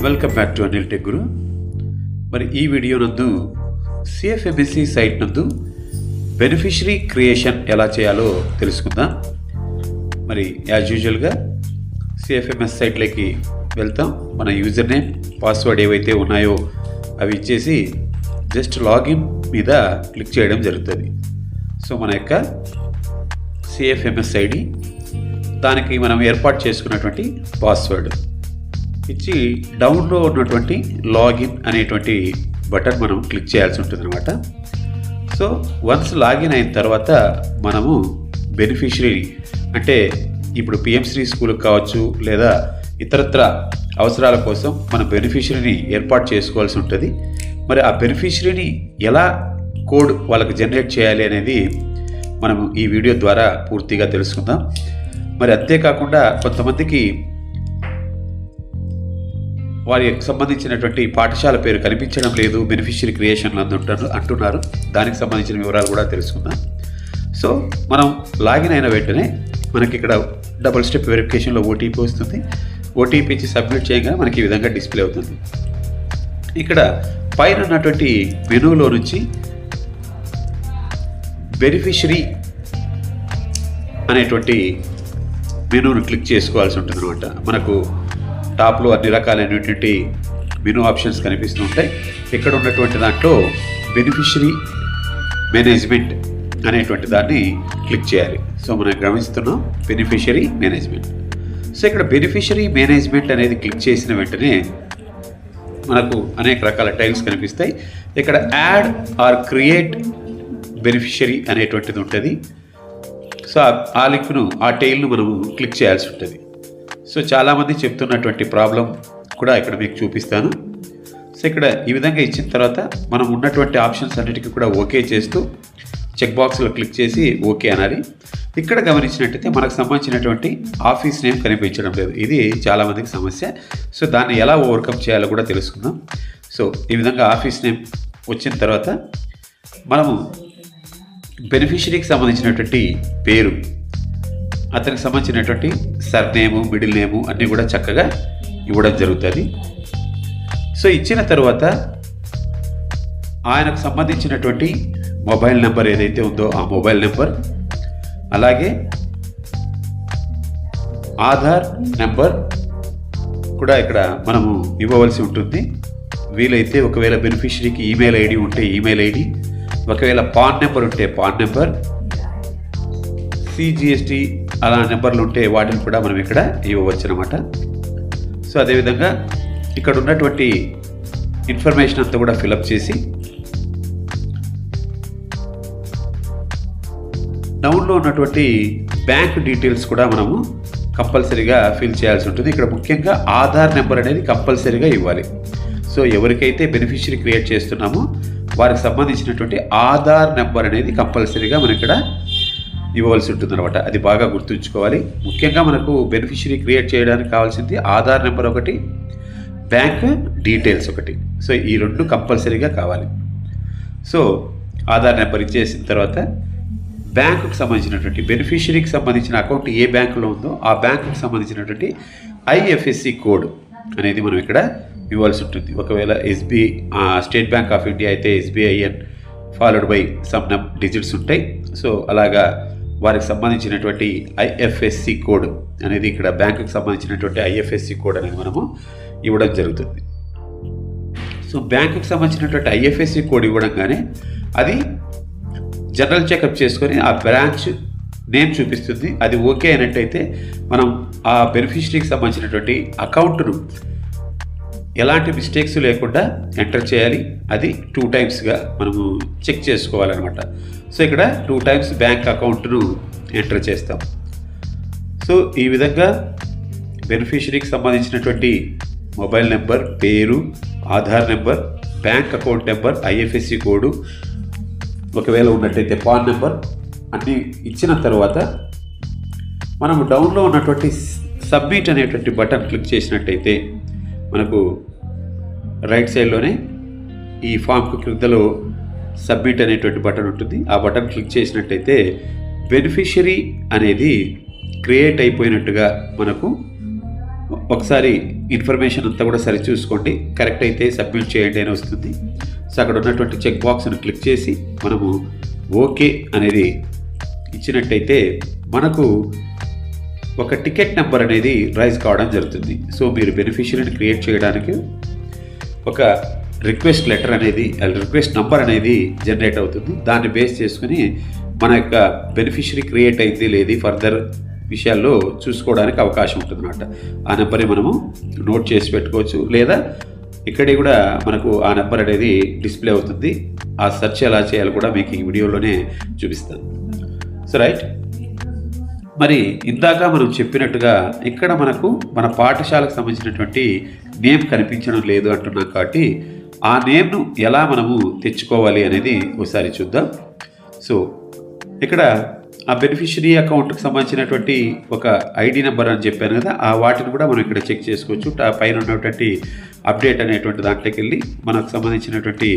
Welcome back to Anil tech guru. మరి ఈ video నందు సిఎఫ్ఎంఎస్సి సైట్ నందు బెనిఫిషరీ క్రియేషన్ ఎలా చేయాలో తెలుసుకుందాం. మరి యాజ్ యూజువల్గా సిఎఫ్ఎంఎస్ సైట్లోకి వెళ్తాం. మన యూజర్ నేమ్ పాస్వర్డ్ ఏవైతే ఉన్నాయో అవి ఇచ్చేసి జస్ట్ లాగిన్ మీద క్లిక్ చేయడం జరుగుతుంది. సో మన యొక్క సిఎఫ్ఎంఎస్ ఐడి, దానికి మనం ఏర్పాటు చేసుకున్నటువంటి పాస్వర్డ్ ఇచ్చి డౌన్లో ఉన్నటువంటి లాగిన్ అనేటువంటి బటన్ మనం క్లిక్ చేయాల్సి ఉంటుంది అనమాట. సో వన్స్ లాగిన్ అయిన తర్వాత మనము బెనిఫిషరీ అంటే ఇప్పుడు పిఎంశ్రీ స్కూల్కి కావచ్చు లేదా ఇతరత్ర అవసరాల కోసం మన బెనిఫిషరీని ఏర్పాటు చేసుకోవాల్సి ఉంటుంది. మరి ఆ బెనిఫిషరీని ఎలా కోడ్ వాళ్ళకి జనరేట్ చేయాలి అనేది మనం ఈ వీడియో ద్వారా పూర్తిగా తెలుసుకుందాం. మరి అంతేకాకుండా కొంతమందికి వారికి సంబంధించినటువంటి పాఠశాల పేరు కనిపించడం లేదు బెనిఫిషరీ క్రియేషన్లో అంటున్నారు. దానికి సంబంధించిన వివరాలు కూడా తెలుసుకుందాం. సో మనం లాగిన్ అయిన వెంటనే మనకి ఇక్కడ డబుల్ స్టెప్ వెరిఫికేషన్లో ఓటీపీ వస్తుంది. ఓటీపీ ఇచ్చి సబ్మిట్ చేయగా మనకి ఈ విధంగా డిస్ప్లే అవుతుంది. ఇక్కడ పైన ఉన్నటువంటి మెనూలో నుంచి బెనిఫిషరీ అనేటువంటి మెనూను క్లిక్ చేసుకోవాల్సి ఉంటుంది అనమాట. మనకు టాప్లో అన్ని రకాలైనటువంటి మెనూ ఆప్షన్స్ కనిపిస్తూ ఉంటాయి. ఇక్కడ ఉన్నటువంటి దాంట్లో బెనిఫిషరీ మేనేజ్మెంట్ అనేటువంటి దాన్ని క్లిక్ చేయాలి. సో మనం గమనిస్తున్నాం బెనిఫిషరీ మేనేజ్మెంట్. సో ఇక్కడ బెనిఫిషరీ మేనేజ్మెంట్ అనేది క్లిక్ చేసిన వెంటనే మనకు అనేక రకాల టైల్స్ కనిపిస్తాయి. ఇక్కడ యాడ్ ఆర్ క్రియేట్ బెనిఫిషరీ అనేటువంటిది ఉంటుంది. సో ఆ లింక్ను, ఆ టైల్ను మనము క్లిక్ చేయాల్సి ఉంటుంది. సో చాలామంది చెప్తున్నటువంటి ప్రాబ్లం కూడా ఇక్కడ మీకు చూపిస్తాను. సో ఇక్కడ ఈ విధంగా ఇచ్చిన తర్వాత మనం ఉన్నటువంటి ఆప్షన్స్ అన్నిటికీ కూడా ఓకే చేస్తూ చెక్ బాక్స్లో క్లిక్ చేసి ఓకే అనాలి. ఇక్కడ గమనించినట్టయితే మనకు సంబంధించినటువంటి ఆఫీస్ నేమ్ కనిపించడం లేదు. ఇది చాలామందికి సమస్య. సో దాన్ని ఎలా ఓవర్కమ్ చేయాలో కూడా తెలుసుకుందాం. సో ఈ విధంగా ఆఫీస్ నేమ్ వచ్చిన తర్వాత మనము బెనిఫిషరీకి సంబంధించినటువంటి పేరు, అతనికి సంబంధించినటువంటి సర్నేము, మిడిల్ నేము అన్నీ కూడా చక్కగా ఇవ్వడం జరుగుతుంది. సో ఇచ్చిన తర్వాత ఆయనకు సంబంధించినటువంటి మొబైల్ నెంబర్ ఏదైతే ఉందో ఆ మొబైల్ నెంబర్, అలాగే ఆధార్ నెంబర్ కూడా ఇక్కడ మనము ఇవ్వవలసి ఉంటుంది. వీలైతే ఒకవేళ బెనిఫిషరీకి ఈమెయిల్ ఐడి ఉంటే ఈమెయిల్ ఐడి, ఒకవేళ పాన్ నెంబర్ ఉంటే పాన్ నెంబర్, సిజిఎస్టీ అలా నెంబర్లు ఉంటే వాటిని కూడా మనం ఇక్కడ ఇవ్వవచ్చు అనమాట. సో అదేవిధంగా ఇక్కడ ఉన్నటువంటి ఇన్ఫర్మేషన్ అంతా కూడా ఫిలప్ చేసి డౌన్లో ఉన్నటువంటి బ్యాంక్ డీటెయిల్స్ కూడా మనము కంపల్సరీగా ఫిల్ చేయాల్సి ఉంటుంది. ఇక్కడ ముఖ్యంగా ఆధార్ నెంబర్ అనేది కంపల్సరీగా ఇవ్వాలి. సో ఎవరికైతే బెనిఫిషరీ క్రియేట్ చేస్తున్నామో వారికి సంబంధించినటువంటి ఆధార్ నెంబర్ అనేది కంపల్సరీగా మనం ఇక్కడ ఇవ్వవలసి ఉంటుంది అనమాట. అది బాగా గుర్తుంచుకోవాలి. ముఖ్యంగా మనకు బెనిఫిషరీ క్రియేట్ చేయడానికి కావాల్సింది ఆధార్ నెంబర్ ఒకటి, బ్యాంక్ డీటెయిల్స్ ఒకటి. సో ఈ రెండు కంపల్సరీగా కావాలి. సో ఆధార్ నెంబర్ ఇచ్చేసిన తర్వాత బ్యాంకుకు సంబంధించినటువంటి బెనిఫిషరీకి సంబంధించిన అకౌంట్ ఏ బ్యాంకులో ఉందో ఆ బ్యాంకుకు సంబంధించినటువంటి ఐఎఫ్ఎస్సి కోడ్ అనేది మనం ఇక్కడ ఇవ్వాల్సి ఉంటుంది. ఒకవేళ స్టేట్ బ్యాంక్ ఆఫ్ ఇండియా అయితే SBIN followed by some digits ఉంటాయి. సో అలాగా వారికి సంబంధించినటువంటి ఐఎఫ్ఎస్సి కోడ్ అనేది ఇక్కడ బ్యాంకుకి సంబంధించినటువంటి ఐఎఫ్ఎస్సి కోడ్ అనేది మనము ఇవ్వడం జరుగుతుంది. సో బ్యాంకుకి సంబంధించినటువంటి ఐఎఫ్ఎస్సి కోడ్ ఇవ్వడంగానే అది జనరల్ చెకప్ చేసుకొని ఆ బ్రాంచ్ నేమ్ చూపిస్తుంది. అది ఓకే అయినట్టయితే మనం ఆ బెనిఫిషరీకి సంబంధించినటువంటి అకౌంట్ను ఎలాంటి మిస్టేక్స్ లేకుండా ఎంటర్ చేయాలి. అది 2 టైమ్స్గా మనము చెక్ చేసుకోవాలన్నమాట. సో ఇక్కడ 2 టైమ్స్ బ్యాంక్ అకౌంట్ను ఎంటర్ చేస్తాం. సో ఈ విధంగా బెనిఫిషరీకి సంబంధించినటువంటి మొబైల్ నెంబర్, పేరు, Aadhaar number, bank account number, IFSC code, ఒకవేళ ఉన్నట్టయితే పాన్ నెంబర్ అన్నీ ఇచ్చిన తర్వాత మనము డౌన్లో ఉన్నటువంటి సబ్మిట్ అనేటువంటి బటన్ క్లిక్ చేసినట్టయితే మనకు రైట్ సైడ్లోనే ఈ ఫామ్కు క్రిందలో సబ్మిట్ అనేటువంటి బటన్ ఉంటుంది. ఆ బటన్ క్లిక్ చేసినట్టయితే బెనిఫిషరీ అనేది క్రియేట్ అయిపోయినట్టుగా మనకు ఒకసారి ఇన్ఫర్మేషన్ అంతా కూడా సరి చూసుకోండి, కరెక్ట్ అయితే సబ్మిట్ చేయండి అని వస్తుంది. సో అక్కడ ఉన్నటువంటి చెక్ బాక్స్ని క్లిక్ చేసి మనము ఓకే అనేది ఇచ్చినట్టయితే మనకు ఒక టికెట్ నెంబర్ అనేది రైజ్ కావడం జరుగుతుంది. సో మీరు బెనిఫిషియరీని క్రియేట్ చేయడానికి ఒక రిక్వెస్ట్ లెటర్ అనేది, రిక్వెస్ట్ నంబర్ అనేది జనరేట్ అవుతుంది. దాన్ని బేస్ చేసుకుని మన యొక్క బెనిఫిషరీ క్రియేట్ అయింది లేదు ఫర్దర్ విషయాల్లో చూసుకోవడానికి అవకాశం ఉంటుంది అన్నమాట. ఆ నెంబర్ని మనము నోట్ చేసి పెట్టుకోవచ్చు, లేదా ఇక్కడే కూడా మనకు ఆ నెంబర్ అనేది డిస్ప్లే అవుతుంది. ఆ సెర్చ్ ఎలా చేయాలో కూడా మీకు ఈ వీడియోలోనే చూపిస్తాను. సో రైట్, మరి ఇందాక మనం చెప్పినట్టుగా ఇక్కడ మనకు మన పాఠశాలకు సంబంధించినటువంటి నేమ్ కనిపించడం లేదు అంటున్నాం కాబట్టి ఆ నేమ్ను ఎలా మనము తెచ్చుకోవాలి అనేది ఒకసారి చూద్దాం. సో ఇక్కడ ఆ బెనిఫిషరీ అకౌంట్కి సంబంధించినటువంటి ఒక ఐడి నెంబర్ అని చెప్పాను కదా, ఆ వాటిని కూడా మనం ఇక్కడ చెక్ చేసుకోవచ్చు. పైన ఉన్నటువంటి అప్డేట్ అనేటువంటి దాంట్లోకి వెళ్ళి మనకు సంబంధించినటువంటి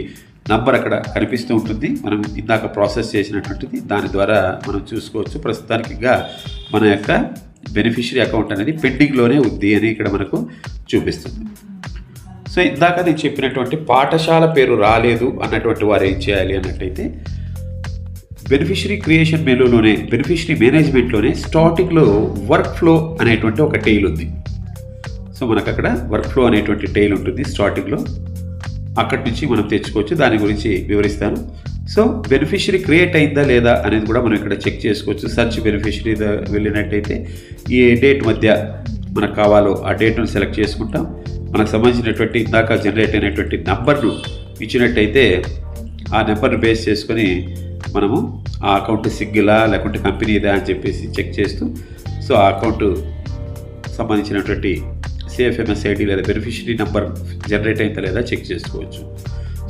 నంబర్ అక్కడ కనిపిస్తూ ఉంటుంది, మనం ఇందాక ప్రాసెస్ చేసినటువంటిది. దాని ద్వారా మనం చూసుకోవచ్చు. ప్రస్తుతానికిగా మన యొక్క బెనిఫిషరీ అకౌంట్ అనేది పెండింగ్లోనే ఉంది అని ఇక్కడ మనకు చూపిస్తుంది. సో ఇందాక నేను చెప్పినటువంటి పాఠశాల పేరు రాలేదు అన్నటువంటి వారు ఏం చేయాలి అన్నట్టయితే బెనిఫిషరీ క్రియేషన్ మెనూలోనే, బెనిఫిషరీ మేనేజ్మెంట్లోనే స్టార్టింగ్లో వర్క్ ఫ్లో అనేటువంటి ఒక టైల్ ఉంది. సో మనకు అక్కడ వర్క్ ఫ్లో అనేటువంటి టైల్ ఉంటుంది స్టార్టింగ్లో, అక్కడి నుంచి మనం తెచ్చుకోవచ్చు. దాని గురించి వివరిస్తాను. సో బెనిఫిషరీ క్రియేట్ అయిందా లేదా అనేది కూడా మనం ఇక్కడ చెక్ చేసుకోవచ్చు. సర్చ్ బెనిఫిషరీ వెళ్ళినట్టయితే ఏ డేట్ మధ్య మనకు కావాలో ఆ డేట్ను సెలెక్ట్ చేసుకుంటాం. మనకు సంబంధించినటువంటి ఇందాక జనరేట్ అయినటువంటి నెంబర్ను ఇచ్చినట్టయితే ఆ నెంబర్ను బేస్ చేసుకొని మనము ఆ అకౌంట్ సింగిలా లేకుంటే కంపెనీదా అని చెప్పేసి చెక్ చేస్తూ, సో ఆ అకౌంట్ సంబంధించినటువంటి సిఎఫ్ఎంఎస్ ఐడి లేదా బెనిఫిషరీ నెంబర్ జనరేట్ అయిందా లేదా చెక్ చేసుకోవచ్చు.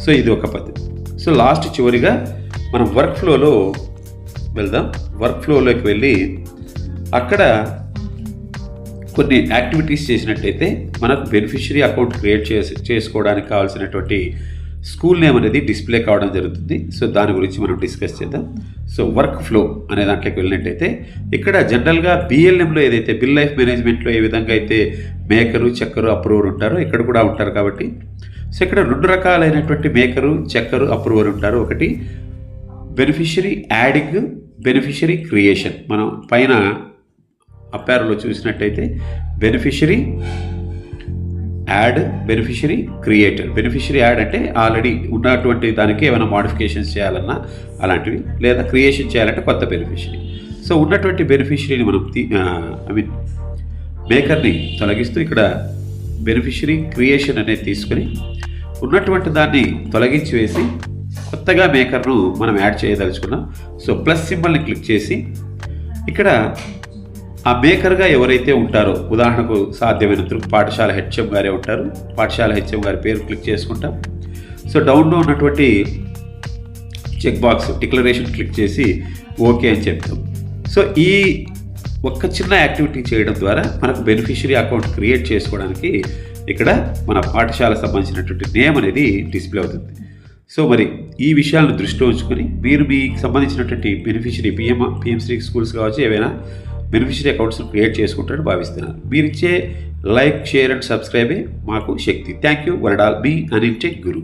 సో ఇది ఒక పద్ధతి. సో లాస్ట్ చివరిగా మనం వర్క్ ఫ్లోలో వెళ్దాం. వర్క్ ఫ్లోలోకి వెళ్ళి అక్కడ కొన్ని యాక్టివిటీస్ చేసినట్టయితే మనకు బెనిఫిషరీ అకౌంట్ క్రియేట్ చేసుకోవడానికి కావాల్సినటువంటి స్కూల్ నేమ్ అనేది డిస్ప్లే కావడం జరుగుతుంది. సో దాని గురించి మనం డిస్కస్ చేద్దాం. సో వర్క్ ఫ్లో అనే దాంట్లోకి వెళ్ళినట్టయితే ఇక్కడ జనరల్గా బిఎల్ఎంలో ఏదైతే బిల్ లైఫ్ మేనేజ్మెంట్లో ఏ విధంగా అయితే మేకరు, చెక్కరు, అప్రూవర్ ఉంటారో ఇక్కడ కూడా ఉంటారు కాబట్టి, సో ఇక్కడ రెండు రకాలైనటువంటి మేకరు, చెక్కరు, అప్రూవర్ ఉంటారు. ఒకటి బెనిఫిషరీ యాడింగ్, బెనిఫిషరీ క్రియేషన్. మనం పైన అప్పారోలో చూసినట్టయితే beneficiary add, beneficiary creator. Beneficiary add అంటే ఆల్రెడీ ఉన్నటువంటి దానికి ఏమైనా మోడిఫికేషన్స్ చేయాలన్నా అలాంటివి, లేదా క్రియేషన్ చేయాలంటే కొత్త బెనిఫిషరీ. సో ఉన్నటువంటి బెనిఫిషరీని మనం మేకర్ని తొలగిస్తూ ఇక్కడ బెనిఫిషరీ క్రియేషన్ అనేది తీసుకొని ఉన్నటువంటి దాన్ని తొలగించి వేసి కొత్తగా మేకర్ను మనం యాడ్ చేయదలుచుకున్నాం. సో ప్లస్ సింబల్ని క్లిక్ చేసి ఇక్కడ ఆ మేకర్గా ఎవరైతే ఉంటారో, ఉదాహరణకు సాధ్యమైనంత పాఠశాల హెచ్ఎం గారే ఉంటారు, పాఠశాల హెచ్ఎం గారి పేరు క్లిక్ చేసుకుంటాం. సో డౌన్లో ఉన్నటువంటి చెక్ బాక్స్ డిక్లరేషన్ క్లిక్ చేసి ఓకే అని చెప్తాం. సో ఈ ఒక్క చిన్న యాక్టివిటీ చేయడం ద్వారా మనకు బెనిఫిషరీ అకౌంట్ క్రియేట్ చేసుకోవడానికి ఇక్కడ మన పాఠశాల సంబంధించినటువంటి నేమ్ అనేది డిస్ప్లే అవుతుంది. సో మరి ఈ విషయాలను దృష్టిలో ఉంచుకొని మీరు మీకు సంబంధించినటువంటి బెనిఫిషరీ పిఎంశ్రీ స్కూల్స్ కావచ్చు, ఏవైనా బెనిఫిషరీ అకౌంట్స్ను క్రియేట్ చేసుకుంటారని భావిస్తున్నాను. మీరిచ్చే లైక్, షేర్ అండ్ సబ్స్క్రైబే మాకు శక్తి. Thank you. వరడాల్ మీ అనిల్ టెక్ గురు.